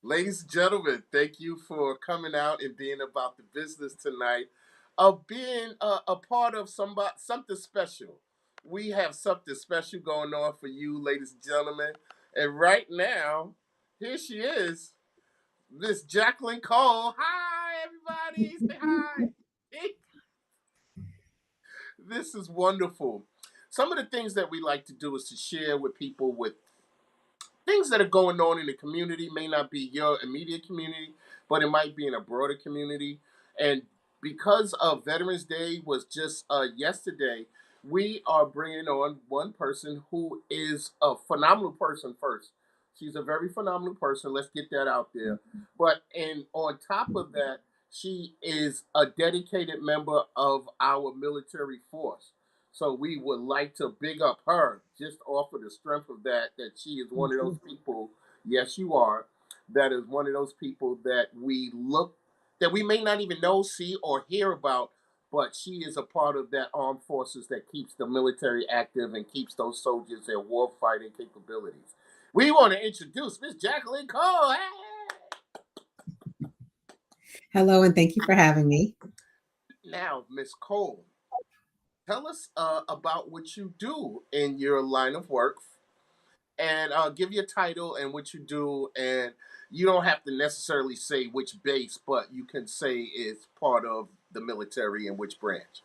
Ladies and gentlemen, thank you for coming out and being about the business tonight of being a part of something special. We have something special going on for you, ladies and gentlemen. And right now, here she is, Miss Jacquelynn Cole. Hi, everybody. Say hi. This is wonderful. Some of the things that we like to do is to share with people with things that are going on in the community. May not be your immediate community, but it might be in a broader community. And because Veterans Day was just yesterday, we are bringing on one person who is a phenomenal person first. She's a very phenomenal person. Let's get that out there. But and on top of that, she is a dedicated member of our military force. So we would like to big up her just off of the strength of that she is one of those people, yes you are, that is one of those people that we may not even know, see, or hear about, but she is a part of that armed forces that keeps the military active and keeps those soldiers their war fighting capabilities. We want to introduce Miss Jacquelynn Cole. Hey! Hello, and thank you for having me. Now, Miss Cole, tell us about what you do in your line of work and give your title and what you do. And you don't have to necessarily say which base, but you can say it's part of the military and which branch.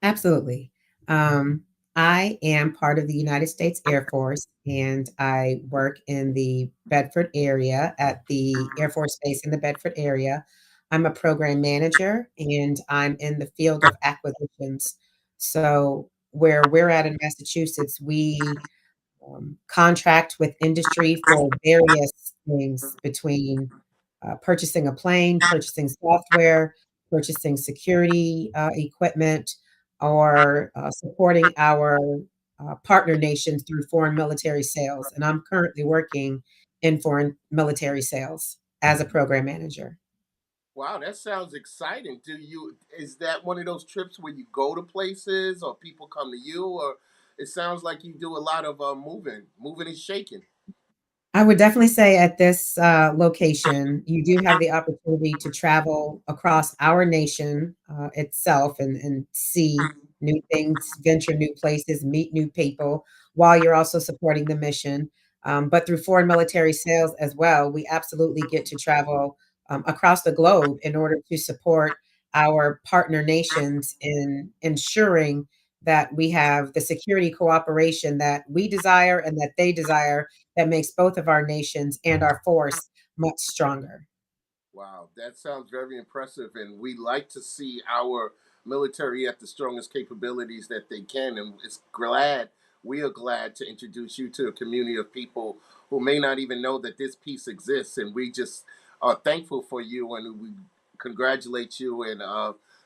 Absolutely. Um, I am part of the United States Air Force, and I work in the Bedford area at the Air Force Base in the Bedford area. I'm a program manager, and I'm in the field of acquisitions. So, where we're at in Massachusetts, we contract with industry for various things between purchasing a plane, purchasing software, purchasing security equipment, or supporting our partner nations through foreign military sales. And I'm currently working in foreign military sales as a program manager. Wow, that sounds exciting. Is that one of those trips where you go to places or people come to you, or it sounds like you do a lot of moving and shaking. I would definitely say at this location, you do have the opportunity to travel across our nation itself and see new things, venture new places, meet new people while you're also supporting the mission. But through foreign military sales as well, we absolutely get to travel across the globe in order to support our partner nations in ensuring that we have the security cooperation that we desire and that they desire that makes both of our nations and our force much stronger. Wow, that sounds very impressive, and we like to see our military at the strongest capabilities that they can. And we are glad to introduce you to a community of people who may not even know that this piece exists, and we just are thankful for you, and we congratulate you and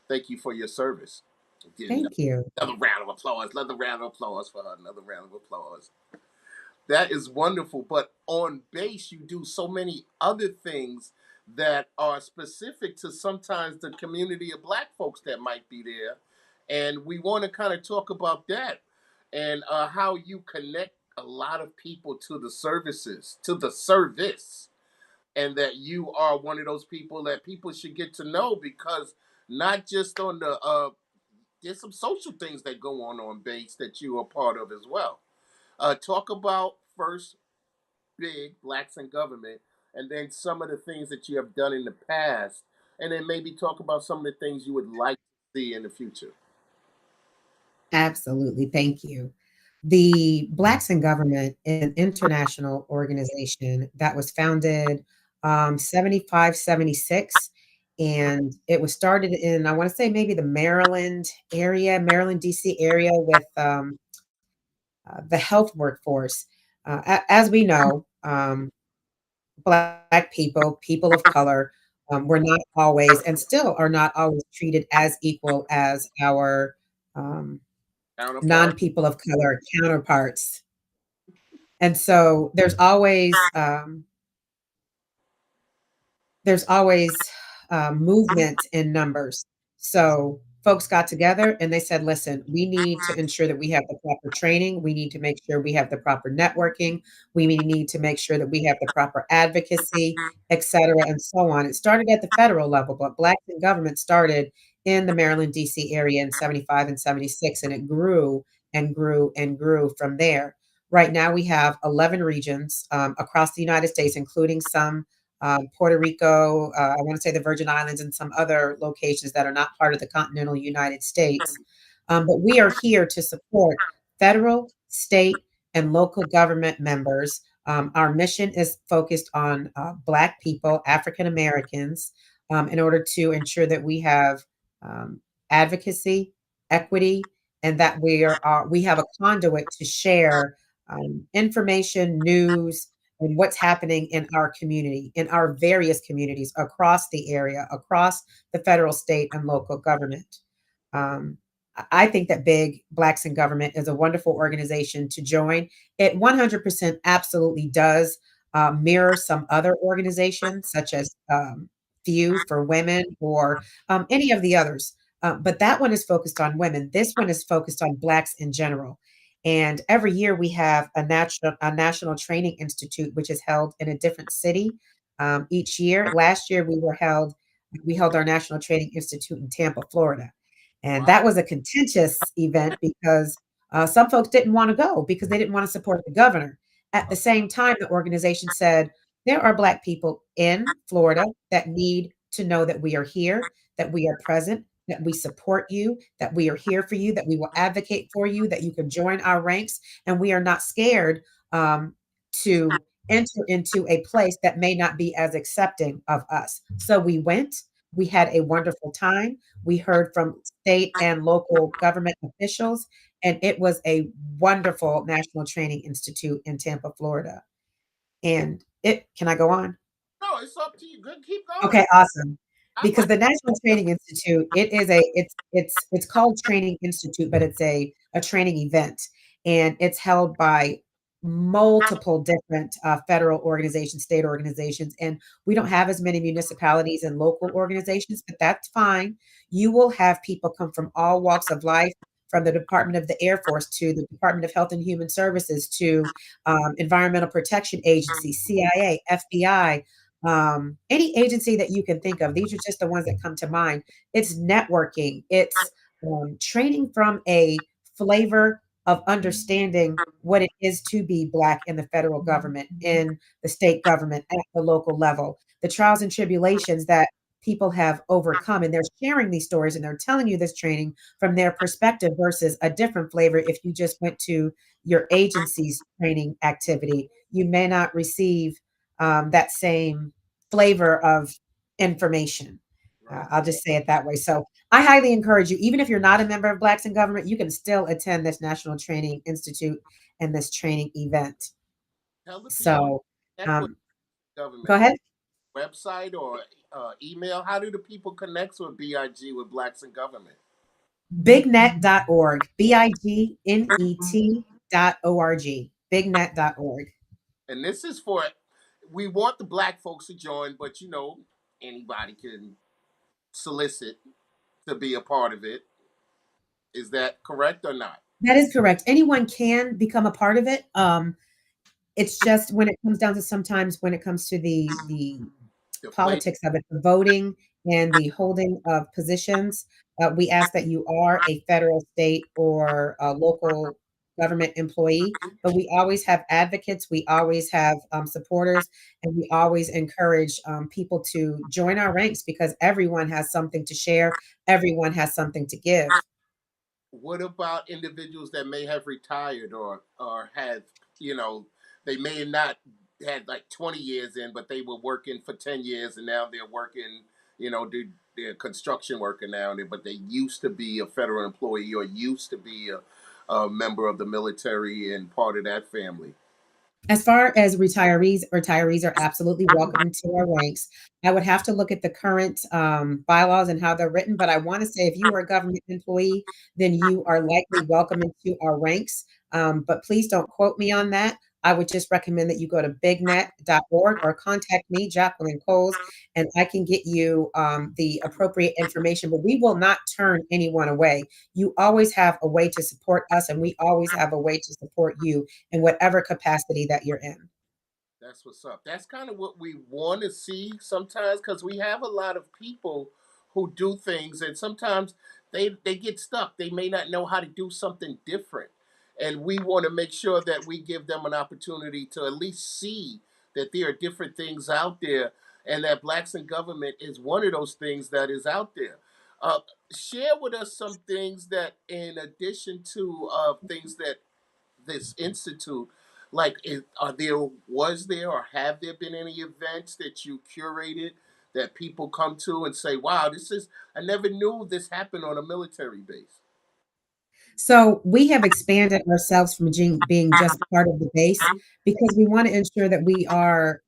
thank you for your service. Again, Thank you. another round of applause. Another round of applause for her. Another round of applause. That is wonderful. But on base, you do so many other things that are specific to sometimes the community of Black folks that might be there. And we want to kind of talk about that and how you connect a lot of people to the services, to the service, and that you are one of those people that people should get to know because not just on there's some social things that go on base that you are part of as well. Talk about first big blacks in government, and then some of the things that you have done in the past, and then maybe talk about some of the things you would like to see in the future. Absolutely. Thank you. The Blacks in Government, an international organization that was founded 75, 76, and it was started in, I want to say, maybe the Maryland area, Maryland, DC area with the health workforce. As we know, Black people, people of color, were not always and still are not always treated as equal as our um, Counterpart. non-people of color counterparts. And so there's always movement in numbers. So folks got together and they said, listen, we need to ensure that we have the proper training. We need to make sure we have the proper networking. We need to make sure that we have the proper advocacy, et cetera, and so on. It started at the federal level, but Blacks in Government started in the Maryland, D.C. area in 75 and 76, and it grew and grew and grew from there. Right now, we have 11 regions across the United States, including some Puerto Rico, I want to say the Virgin Islands, and some other locations that are not part of the continental United States. But we are here to support federal, state, and local government members. Our mission is focused on Black people, African Americans, in order to ensure that we have um, advocacy, equity, and that we have a conduit to share information, news, and what's happening in our community, in our various communities across the area, across the federal, state, and local government. Um, I think that Big Blacks in Government is a wonderful organization to join. It 100% absolutely does mirror some other organizations, such as Few for Women or any of the others. But that one is focused on women. This one is focused on Blacks in general. And every year we have a national training institute, which is held in a different city each year. Last year we held our national training institute in Tampa, Florida, and Wow. that was a contentious event because some folks didn't want to go because they didn't want to support the governor. At the same time, the organization said there are Black people in Florida that need to know that we are here, that we are present, that we support you, that we are here for you, that we will advocate for you, that you can join our ranks, and we are not scared to enter into a place that may not be as accepting of us. So we went, we had a wonderful time. We heard from state and local government officials, and it was a wonderful National Training Institute in Tampa, Florida. And can I go on? No, it's up to you. Good, keep going. Okay, awesome. I Because like. the National Training Institute, it's called Training Institute, but it's a training event, and it's held by multiple different federal organizations, state organizations, and we don't have as many municipalities and local organizations, but that's fine. You will have people come from all walks of life, from the Department of the Air Force to the Department of Health and Human Services to Environmental Protection Agency, CIA, FBI, any agency that you can think of. These are just the ones that come to mind. It's networking, it's training from a flavor of understanding what it is to be Black in the federal government, in the state government, at the local level, the trials and tribulations that people have overcome. And they're sharing these stories and they're telling you this training from their perspective versus a different flavor. If you just went to your agency's training activity, you may not receive that same flavor of information. Right. I'll just say it that way. So I highly encourage you, even if you're not a member of Blacks in Government, you can still attend this National Training Institute and this training event. Tell the people So connect with um, go government ahead. website or email. How do the people connect with BIG with Blacks in Government? Bignet.org, BIGNET.org, bignet.org. And this is for, we want the Black folks to join, but anybody can solicit to be a part of it. Is that correct or not? That is correct. Anyone can become a part of it. It's just when it comes down to sometimes when it comes to the The flavor. politics of it, the voting and the holding of positions, we ask that you are a federal, state, or a local government employee. But we always have advocates, we always have supporters, and we always encourage people to join our ranks because everyone has something to share, everyone has something to give. What about individuals that may have retired or have, you know, they may have not had like 20 years in, but they were working for 10 years and now they're working, they're construction worker now, but they used to be a federal employee or used to be a member of the military and part of that family. As far as retirees are absolutely welcome into our ranks. I would have to look at the current bylaws and how they're written, but I want to say if you are a government employee, then you are likely welcome into our ranks. But please don't quote me on that. I would just recommend that you go to bignet.org or contact me, Jacquelynn Coles, and I can get you the appropriate information. But we will not turn anyone away. You always have a way to support us, and we always have a way to support you in whatever capacity that you're in. That's what's up. That's kind of what we want to see sometimes because we have a lot of people who do things and sometimes they get stuck. They may not know how to do something different. And we want to make sure that we give them an opportunity to at least see that there are different things out there and that blacks in government is one of those things that is out there. Uh, Share with us some things that, in addition to things that this institute, like are there, was there or have there been any events that you curated that people come to and say, wow, this is, I never knew this happened on a military base? So we have expanded ourselves from being just part of the base because we want to ensure that we are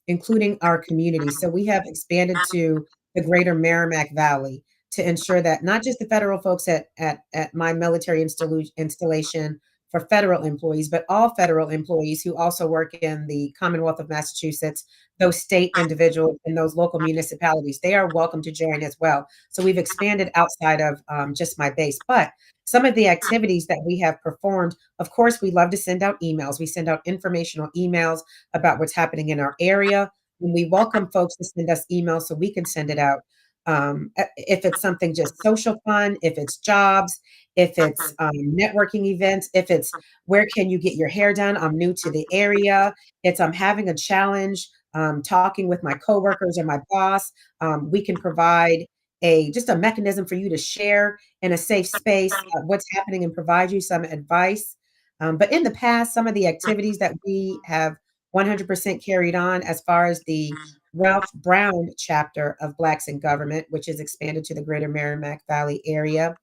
including our community. So we have expanded to the greater Merrimack Valley to ensure that not just the federal folks at my military installation for federal employees, but all federal employees who also work in the Commonwealth of Massachusetts, those state individuals and those local municipalities, they are welcome to join as well. So we've expanded outside of just my base. But some of the activities that we have performed, of course, we love to send out emails. We send out informational emails about what's happening in our area. And we welcome folks to send us emails so we can send it out. If it's something just social fun, if it's jobs, if it's networking events, if it's where can you get your hair done? I'm new to the area. It's I'm having a challenge, talking with my coworkers or my boss. We can provide a just a mechanism for you to share in a safe space what's happening and provide you some advice. But in the past, some of the activities that we have 100% carried on as far as the Ralph Brown chapter of Blacks in Government, which is expanded to the greater Merrimack Valley area.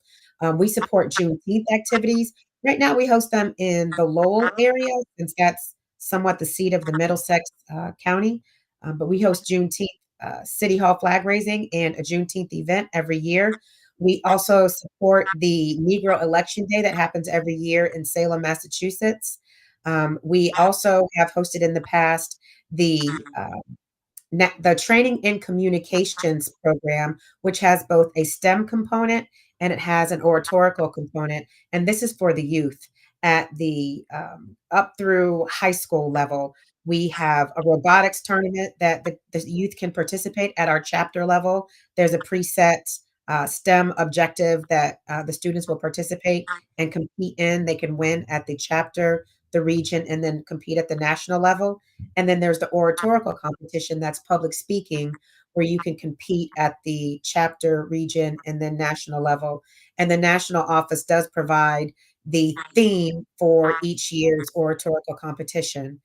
We support Juneteenth activities. Right now, we host them in the Lowell area, since that's somewhat the seat of the Middlesex County. But we host Juneteenth City Hall flag raising and a Juneteenth event every year. We also support the Negro Election Day that happens every year in Salem, Massachusetts. We also have hosted in the past the training in communications program, which has both a STEM component and it has an oratorical component. And this is for the youth at the up through high school level. We have a robotics tournament that the youth can participate at our chapter level. There's a preset STEM objective that the students will participate and compete in. They can win at the chapter, the region, and then compete at the national level. And then there's the oratorical competition that's public speaking, where you can compete at the chapter, region, and then national level. And the national office does provide the theme for each year's oratorical competition.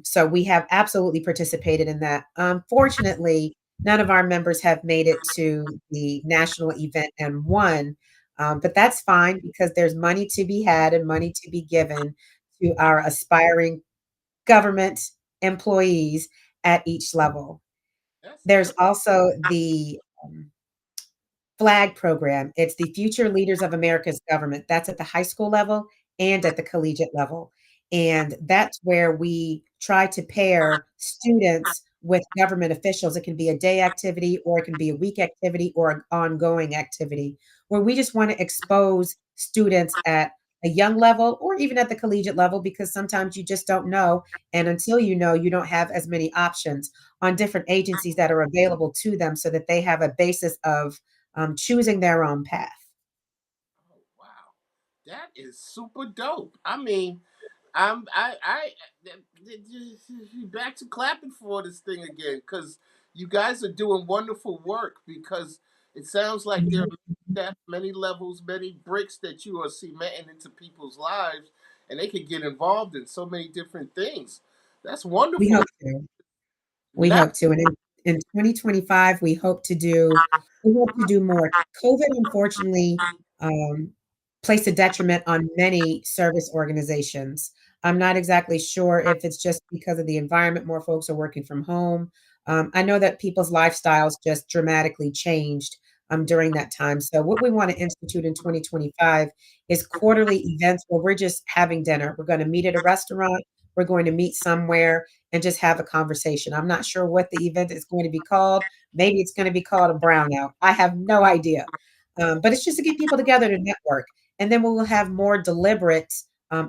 So we have absolutely participated in that. Unfortunately, none of our members have made it to the national event and won. But that's fine because there's money to be had and money to be given to our aspiring government employees at each level. That's There's good. also the flag program. It's the Future Leaders of America's Government. That's at the high school level and at the collegiate level. And that's where we try to pair students with government officials. It can be a day activity, or it can be a week activity, or an ongoing activity, where we just want to expose students at a young level or even at the collegiate level, because sometimes you just don't know. And until you know, you don't have as many options on different agencies that are available to them so that they have a basis of choosing their own path. Oh wow, that is super dope. I mean, I back to clapping for this thing again because you guys are doing wonderful work because it sounds like there are Mhm. many steps, many levels, many bricks that you are cementing into people's lives, and they can get involved in so many different things. That's We wonderful. hope to. We Not hope to. And in 2025, we hope to do more. COVID, unfortunately, um, placed a detriment on many service organizations. I'm not exactly sure if it's just because of the environment, more folks are working from home. I know that people's lifestyles just dramatically changed during that time. So what we want to institute in 2025 is quarterly events where we're just having dinner. We're going to meet at a restaurant. we're going to meet somewhere and just have a conversation. I'm not sure what the event is going to be called. Maybe it's going to be called a brownout. I have no idea. But it's just to get people together to network. And then we will have more deliberate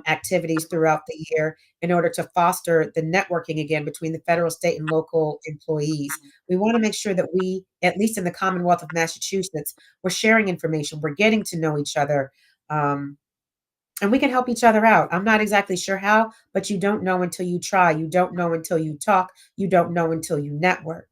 activities throughout the year in order to foster the networking again between the federal, state, and local employees. We want to make sure that we, at least in the Commonwealth of Massachusetts, we're sharing information, we're getting to know each other, um, and we can help each other out. I'm not exactly sure how, but you don't know until you try. You don't know until you talk. You don't know until you network.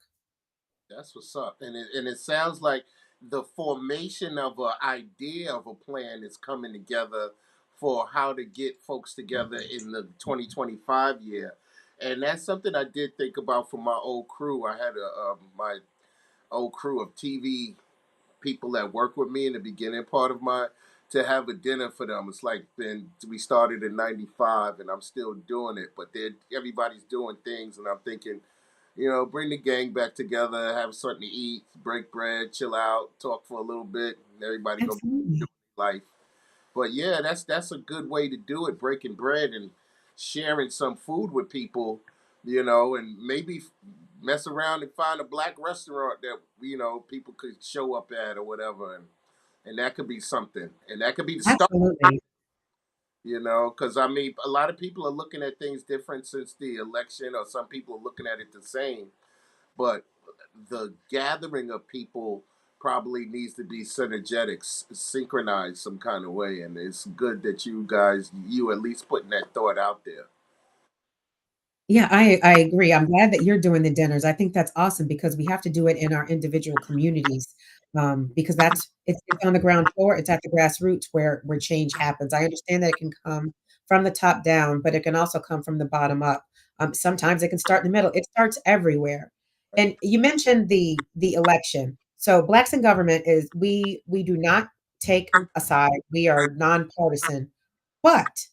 That's what's up. And it sounds like the formation of an idea of a plan is coming together for how to get folks together in the 2025 year. And that's something I did think about for my old crew. I had my old crew of TV people that work with me in the beginning part of my to have a dinner for them. It's like then we started in '95 and I'm still doing it, but everybody's doing things, and I'm thinking, bring the gang back together, have something to eat, break bread, chill out, talk for a little bit, and everybody go do Absolutely. life. But yeah, that's a good way to do it, breaking bread and sharing some food with people, and maybe mess around and find a black restaurant that people could show up at or whatever, and that could be something, and that could be the start. Absolutely. Because I mean, a lot of people are looking at things different since the election, or some people are looking at it the same. But the gathering of people probably needs to be synergetic, synchronized some kind of way, and it's good that you at least putting that thought out there. Yeah, I agree. I'm glad that you're doing the dinners. I think that's awesome because we have to do it in our individual communities, because it's on the ground floor. It's at the grassroots where change happens. I understand that it can come from the top down, but it can also come from the bottom up. Sometimes it can start in the middle. It starts everywhere. Right. And you mentioned the election. So Blacks in Government is we do not take a side. We are nonpartisan, but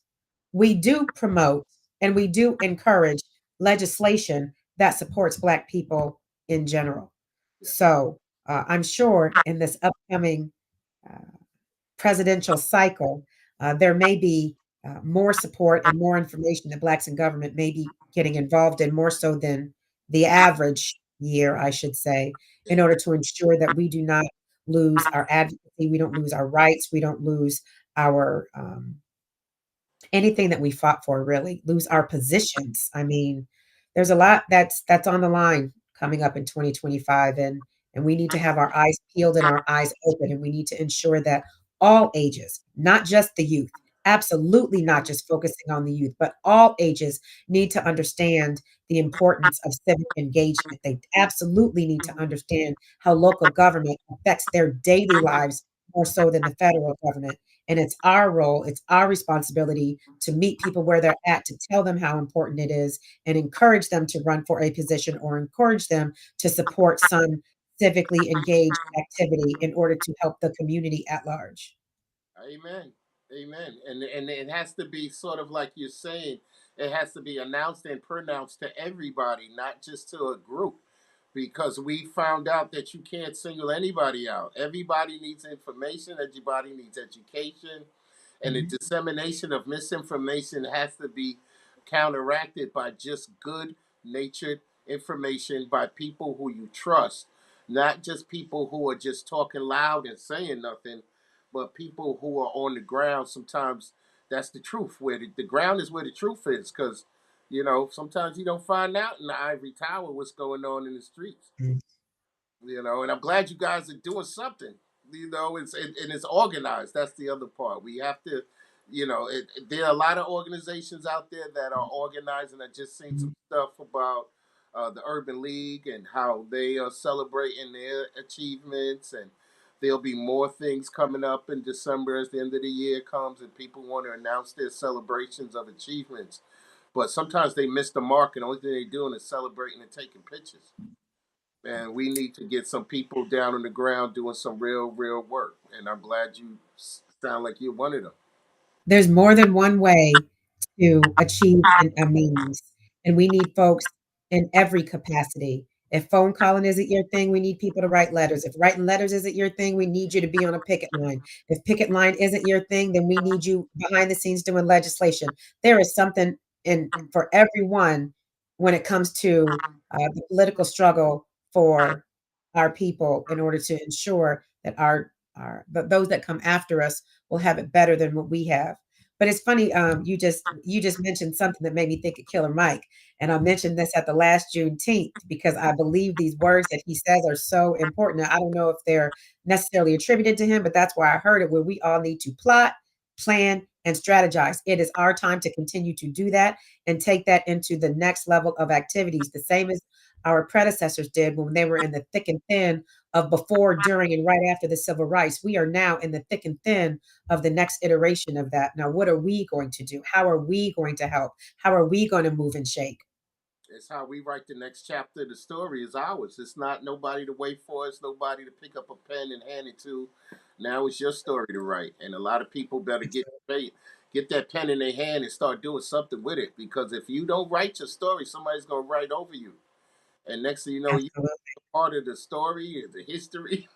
we do promote and we do encourage legislation that supports Black people in general. Yeah. So I'm sure in this upcoming uh, presidential cycle, there may be more support and more information that Blacks in Government may be getting involved in more so than the average year, I should say, in Yeah. order to ensure that we do not lose our advocacy, we don't lose our rights, we don't lose our anything that we fought for, really lose our positions. I mean, there's a lot that's on the line coming up in 2025, and we need to have our eyes peeled and our eyes open, and we need to ensure that all ages, not just the youth, absolutely not just focusing on the youth, but all ages need to understand the importance of civic engagement. They absolutely need to understand how local government affects their daily lives more so than the federal government. And it's our role, it's our responsibility to meet people where they're at, to tell them how important it is, and encourage them to run for a position or encourage them to support some civically engaged activity in order to help the community at large. Amen. Amen. And it has to be sort of like you're saying, it has to be announced and pronounced to everybody, not just to a group. Because we found out that you can't single anybody out. Everybody needs information, everybody needs education, and the Mhm. dissemination of misinformation has to be counteracted by just good natured information by people who you trust, not just people who are just talking loud and saying nothing, but people who are on the ground. Sometimes that's the truth, where the ground is where the truth is, because sometimes you don't find out in the ivory tower what's going on in the streets. Mm. And I'm glad you guys are doing something. And it's organized. That's the other part. We have to, there are a lot of organizations out there that are organized, and I just seen some stuff about the Urban League and how they are celebrating their achievements, and there'll be more things coming up in December as the end of the year comes, and people want to announce their celebrations of achievements. But sometimes they miss the mark, and the only thing they're doing is celebrating and taking pictures. And we need to get some people down on the ground doing some real work. And I'm glad you sound like you're one of them. There's more than one way to achieve a means, and we need folks in every capacity. If phone calling isn't your thing, we need people to write letters. If writing letters isn't your thing, we need you to be on a picket line. If picket line isn't your thing, then we need you behind the scenes doing legislation. There is something and for everyone when it comes to the political struggle for our people in order to ensure that those that come after us will have it better than what we have. But it's funny, you just mentioned something that made me think of Killer Mike, and I mentioned this at the last Juneteenth because I believe these words that he says are so important. Now, I don't know if they're necessarily attributed to him, but that's where I heard it. Where we all need to plot, plan, and strategize. It is our time to continue to do that and take that into the next level of activities, the same as our predecessors did when they were in the thick and thin of before, during, and right after the civil rights. We are now in the thick and thin of the next iteration of that. Now, what are we going to do? How are we going to help? How are we going to move and shake? It's how we write the next chapter. The story is ours. It's not nobody to wait for us, nobody to pick up a pen and hand it to. Now it's your story to write, and a lot of people better get that pen in their hand and start doing something with it. Because if you don't write your story, somebody's gonna write over you, and next thing you know, you're Absolutely. part of the story, the history.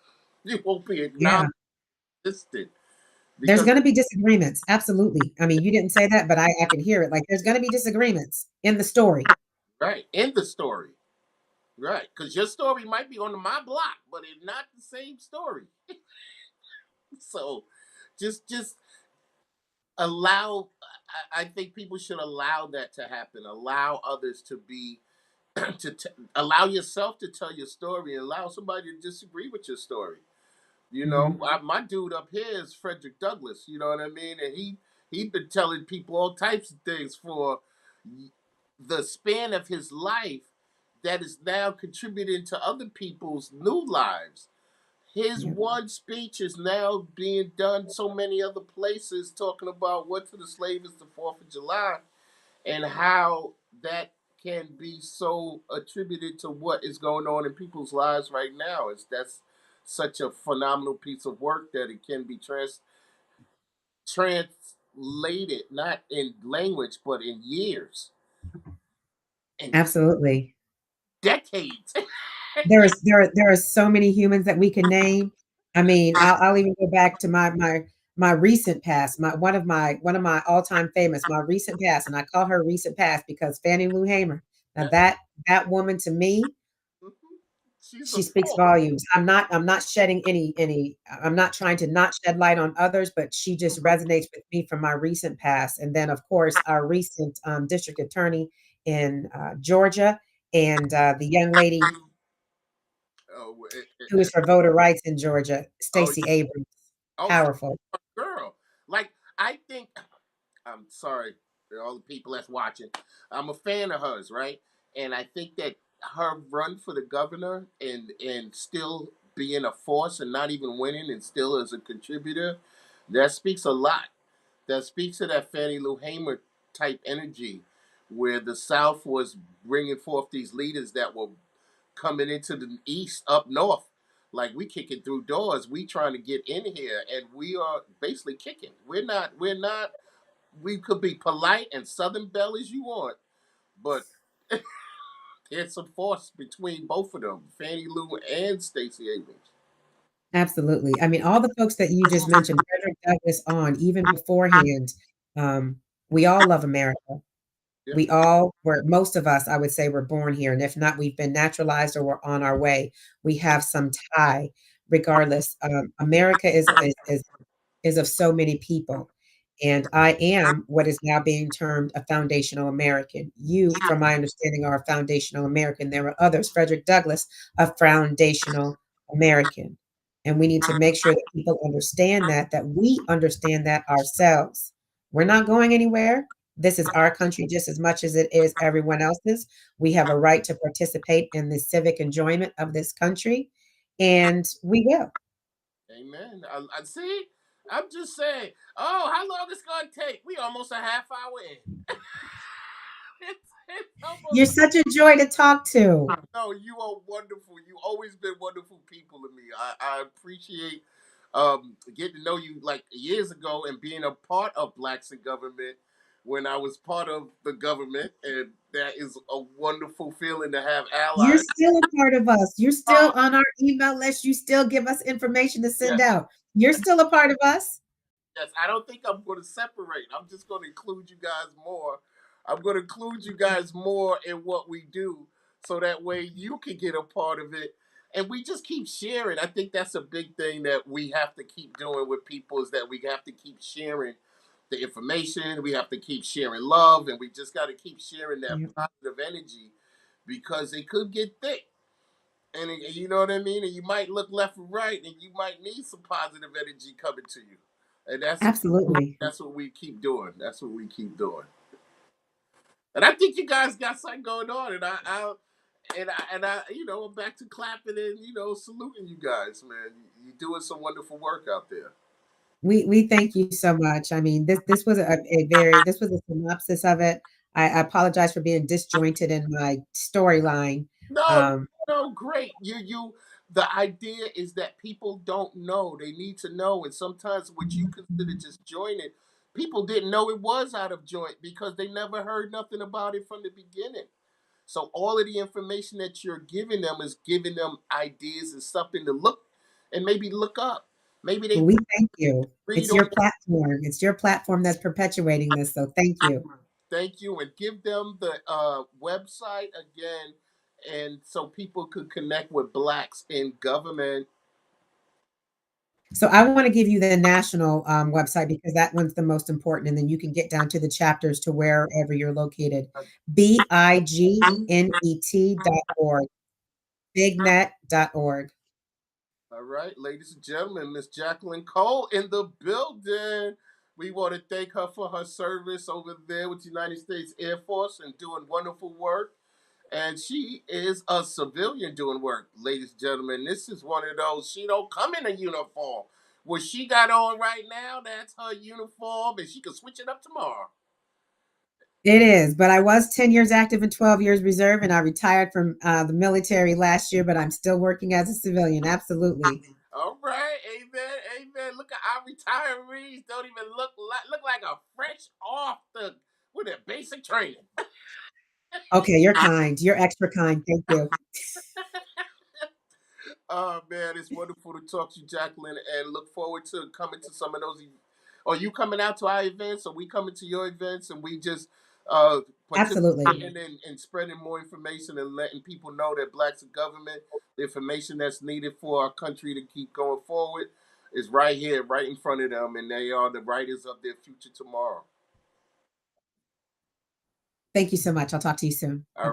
You won't be Yeah. acknowledged There's because going to be disagreements. Absolutely. I mean, you didn't say that, but I could hear it. Like, there's going to be disagreements in the story. right in the story, right? Because your story might be on my block, but it's not the same story. So, just allow. I think people should allow that to happen. Allow others to be allow yourself to tell your story, and allow somebody to disagree with your story. You know, Mhm. my dude up here is Frederick Douglass. You know what I mean? And he's been telling people all types of things for the span of his life that is now contributing to other people's new lives. His Yep. one speech is now being done so many other places, talking about what to the slave is the 4th of July, and how that can be so attributed to what is going on in people's lives right now. Is that's such a phenomenal piece of work that it can be translated not in language but in years and Absolutely. decades. There are so many humans that we can name. I mean, I'll even go back to my recent past, one of my all-time famous, my recent past, and I call her recent past because Fannie Lou Hamer. Now Yes. that woman to me, Mhm. She's a she speaks force. volumes. I'm not shedding any I'm not trying to not shed light on others, but she just resonates with me from my recent past. And then, of course, our recent district attorney in Georgia, and the young lady Oh, who is for voter rights in Georgia, oh, Stacey Abrams. oh, she's Powerful. a girl. Like I think I'm sorry for all the people that's watching. I'm a fan of hers, right? And I think that her run for the governor and still being a force and not even winning and still as a contributor, that speaks a lot. That speaks to that Fannie Lou Hamer type energy, where the South was bringing forth these leaders that were coming into the East up north. Like we kicking through doors, we trying to get in here, and we are basically kicking. We're not we could be polite and Southern Belle as you want, but there's some force between both of them, Fannie Lou and Stacey Abrams. Absolutely. I mean, all the folks that you just mentioned, Frederick Douglass on, even beforehand, um, we all love America. Yeah. We all were, most of us, I would say, were born here. And if not, we've been naturalized or we're on our way. We have some tie, regardless. America is of so many people. And I am what is now being termed a foundational American. You, from my understanding, are a foundational American. There are others, Frederick Douglass, a foundational American. And we need to make sure that people understand that we understand that ourselves. We're not going anywhere. This is our country just as much as it is everyone else's. We have a right to participate in the civic enjoyment of this country, and we will. Amen. I see. I'm just saying. Oh, how long it's gonna take? We almost a half hour in. It's You're almost. such a joy to talk to. No, you are wonderful. You always been wonderful people to me. I appreciate getting to know you like years ago and being a part of Blacks in Government when I was part of the government, and that is a wonderful feeling to have You're allies. still a part of us. You're still on our email list. You still give us information to Yes, send out. You're still a part of us. yes. I don't think I'm going to separate. I'm just going to include you guys more. I'm going to include you guys more in what we do so that way you can get a part of it. And we just keep sharing. I think that's a big thing that we have to keep doing with people is that we have to keep sharing the information. We have to keep sharing love, and we just got to keep sharing that Yeah. positive energy because it could get thick. And you know what I mean? And you might look left and right, and you might need some positive energy coming to you. And Absolutely. that's what we keep doing. That's what we keep doing. And I think you guys got something going on, and I'm back to clapping and saluting you guys, man. You're doing some wonderful work out there. We thank you so much. I mean, this was a very this was a synopsis of it. I apologize for being disjointed in my storyline. No, Um, no, great. The idea is that people don't know. They need to know. And sometimes what you consider just joining, people didn't know it was out of joint because they never heard nothing about it from the beginning. So all of the information that you're giving them is giving them ideas and something to look and maybe look up. Maybe well, they we thank you. read It's on. your platform. It's your platform that's perpetuating this. So thank you. Thank you, and give them the website again, and so people could connect with blacks in government. So I want to give you the national website because that one's the most important, and then you can get down to the chapters to wherever you're located. BIGNET.org, bignet.org. All right, ladies and gentlemen, Miss Jacquelynn Cole in the building. We want to thank her for her service over there with the United States Air Force and doing wonderful work. And she is a civilian doing work, ladies and gentlemen. This is one of those, she don't come in a uniform. What she got on right now, that's her uniform, and she can switch it up tomorrow. It is, but I was 10 years active and 12 years reserve, and I retired from the military last year, but I'm still working as a civilian. Absolutely. All right, amen, amen. Look at our retirees, don't even look like a fresh off the with a basic training. Okay, you're kind. You're extra kind. Thank you. Oh man, it's wonderful to talk to you, Jacquelynn, and look forward to coming to some of those. Are you coming out to our events? Or we coming to your events, and we just Absolutely. participating and spreading more information and letting people know that blacks in government, the information that's needed for our country to keep going forward, is right here, right in front of them, and they are the writers of their future tomorrow. Thank you so much. I'll talk to you soon. All